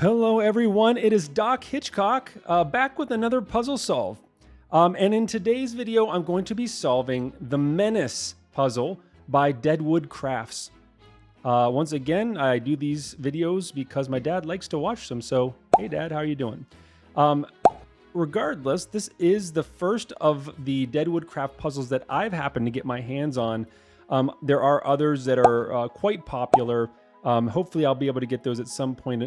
Hello everyone, it is Doc Hitchock back with another puzzle solve. And in today's video, I'm going to be solving the Menace puzzle by DEDWood Crafts. Once again, I do these videos because my dad likes to watch them. So, hey dad, how are you doing? Regardless, this is the first of the DEDWood Craft puzzles that I've happened to get my hands on. There are others that are quite popular. Hopefully I'll be able to get those at some point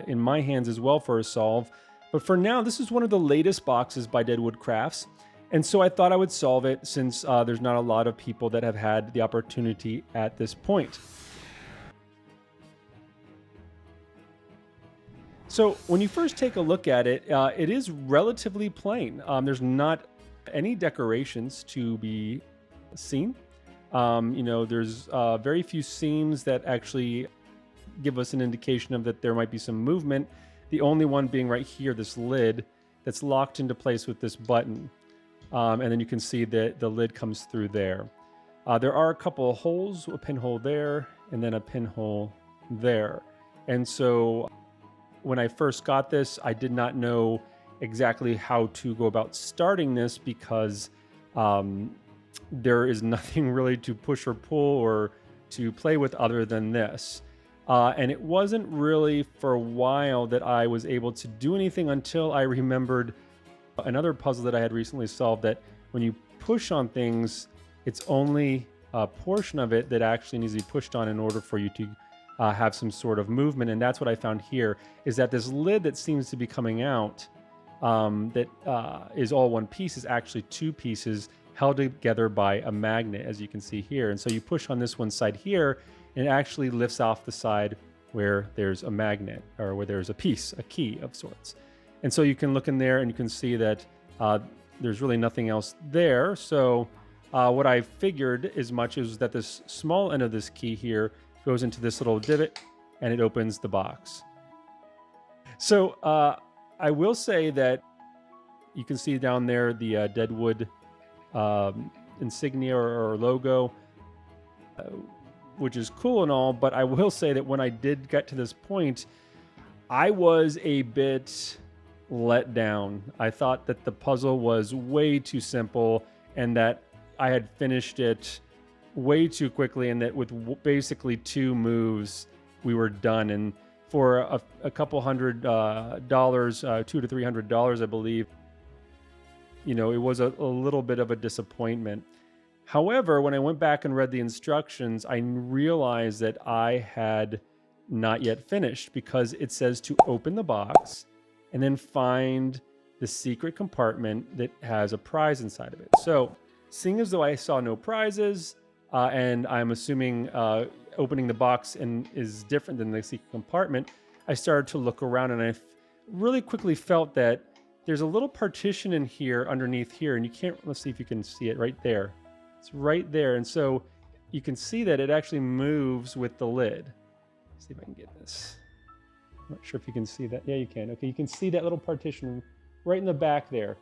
in my hands as well for a solve. But for now, this is one of the latest boxes by DEDWood Crafts. And so I thought I would solve it since there's not a lot of people that have had the opportunity at this point. So when you first take a look at it, it is relatively plain. There's not any decorations to be seen. There's very few seams that actually give us an indication of that there might be some movement. The only one being right here, this lid that's locked into place with this button. And then you can see that the lid comes through there. There are a couple of holes, a pinhole there, and then a pinhole there. And so when I first got this, I did not know exactly how to go about starting this because there is nothing really to push or pull or to play with other than this. And it wasn't really for a while that I was able to do anything until I remembered another puzzle that I had recently solved, that when you push on things, it's only a portion of it that actually needs to be pushed on in order for you to have some sort of movement. And that's what I found here, is that this lid that seems to be coming out that is all one piece is actually two pieces held together by a magnet, as you can see here. And so you push on this one side here, and it actually lifts off the side where there's a magnet, or where there's a piece, a key of sorts. And so you can look in there and you can see that there's really nothing else there. So what I figured as much is that this small end of this key here goes into this little divot and it opens the box. So I will say that you can see down there the DEDWood insignia or logo, which is cool and all, but I will say that when I did get to this point, I was a bit let down. I thought that the puzzle was way too simple and that I had finished it way too quickly, and that with basically two moves we were done. And for a couple $100, $200 to $300, I believe, it was a little bit of a disappointment. However, when I went back and read the instructions, I realized that I had not yet finished, because it says to open the box and then find the secret compartment that has a prize inside of it. So, seeing as though I saw no prizes, and I'm assuming opening the box is different than the secret compartment, I started to look around, and I really quickly felt that there's a little partition in here underneath here, and you can't, let's see if you can see it right there. It's right there. And so you can see that it actually moves with the lid. Let's see if I can get this. I'm not sure if you can see that. Yeah, you can. Okay, you can see that little partition right in the back there.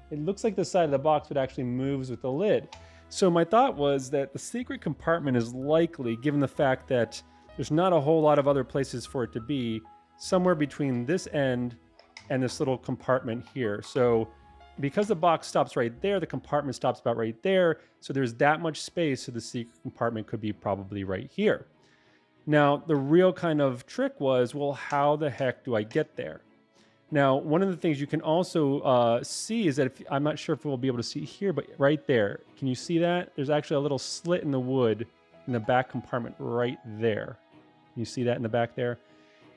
It looks like the side of the box, but actually moves with the lid. So my thought was that the secret compartment is likely, given the fact that there's not a whole lot of other places for it to be, somewhere between this end and this little compartment here. So because the box stops right there, the compartment stops about right there. So there's that much space, so the secret compartment could be probably right here. Now, the real kind of trick was, well, how the heck do I get there? Now, one of the things you can also see is that, I'm not sure if we'll be able to see here, but right there, can you see that? There's actually a little slit in the wood in the back compartment right there. Can you see that in the back there?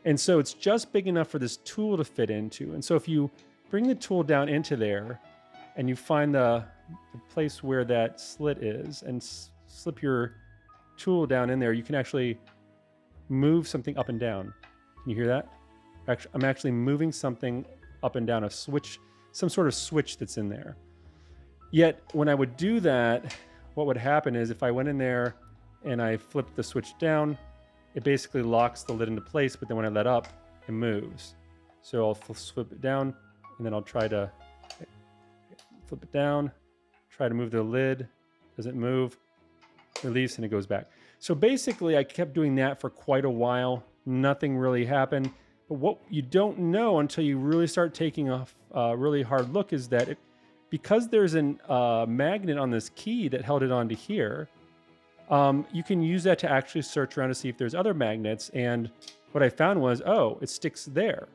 And so it's just big enough for this tool to fit into. And so if you bring the tool down into there and you find the place where that slit is and slip your tool down in there, you can actually move something up and down. Can you hear that? I'm actually moving something up and down, a switch, some sort of switch that's in there. Yet when I would do that, what would happen is if I went in there and I flipped the switch down, it basically locks the lid into place, but then when I let up, it moves. So I'll flip it down, and then I'll try to flip it down, try to move the lid, doesn't move, release, and it goes back. So basically I kept doing that for quite a while. Nothing really happened. But what you don't know until you really start taking a really hard look is that because there's a magnet on this key that held it onto here, you can use that to actually search around to see if there's other magnets. And what I found was, oh, it sticks there.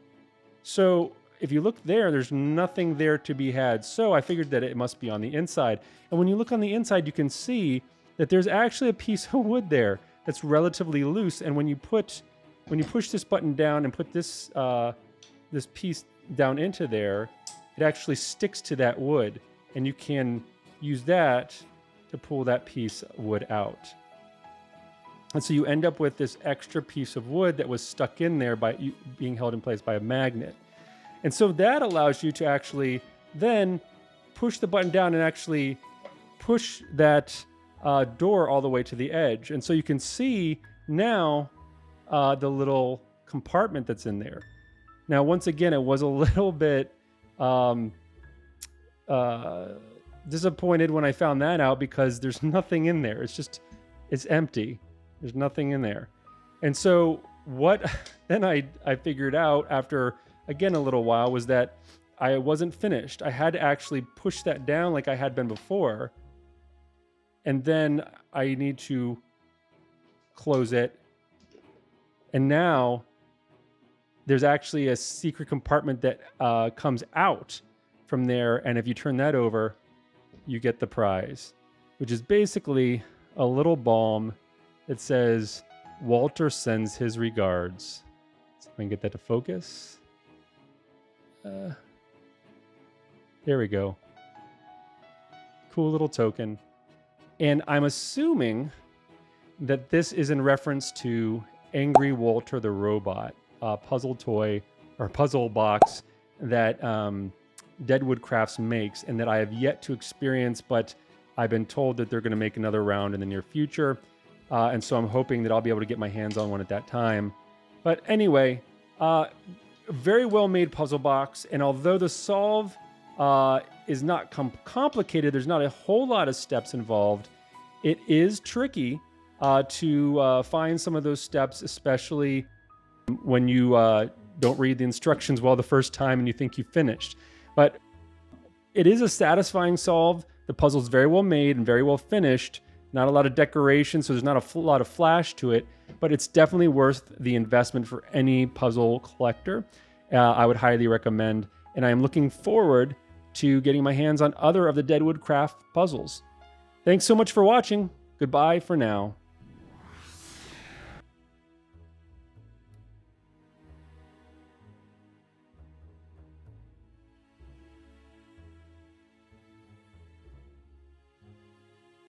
So if you look there, there's nothing there to be had. So I figured that it must be on the inside. And when you look on the inside, you can see that there's actually a piece of wood there that's relatively loose. And when you push this button down and put this this piece down into there, it actually sticks to that wood, and you can use that to pull that piece of wood out. And so you end up with this extra piece of wood that was stuck in there by being held in place by a magnet. And so that allows you to actually then push the button down and actually push that door all the way to the edge. And so you can see now the little compartment that's in there. Now, once again, it was a little bit disappointed when I found that out, because there's nothing in there. It's empty. There's nothing in there. And so what then I figured out after, again, a little while, was that I wasn't finished. I had to actually push that down like I had been before. And then I need to close it. And now there's actually a secret compartment that comes out from there. And if you turn that over, you get the prize, which is basically a little balm that says, "Walter sends his regards." So if I can get that to focus. There we go. Cool little token. And I'm assuming that this is in reference to Angry Walter the Robot, puzzle toy or puzzle box that DEDWood Crafts makes, and that I have yet to experience, but I've been told that they're going to make another round in the near future. And so I'm hoping that I'll be able to get my hands on one at that time. But anyway, very well made puzzle box. And although the solve is not complicated, there's not a whole lot of steps involved. It is tricky to find some of those steps, especially when you don't read the instructions well the first time and you think you finished. But it is a satisfying solve. The puzzle's very well made and very well finished. Not a lot of decoration, so there's not a lot of flash to it, but it's definitely worth the investment for any puzzle collector. I would highly recommend, and I am looking forward to getting my hands on other of the DEDWood Craft puzzles. Thanks so much for watching. Goodbye for now.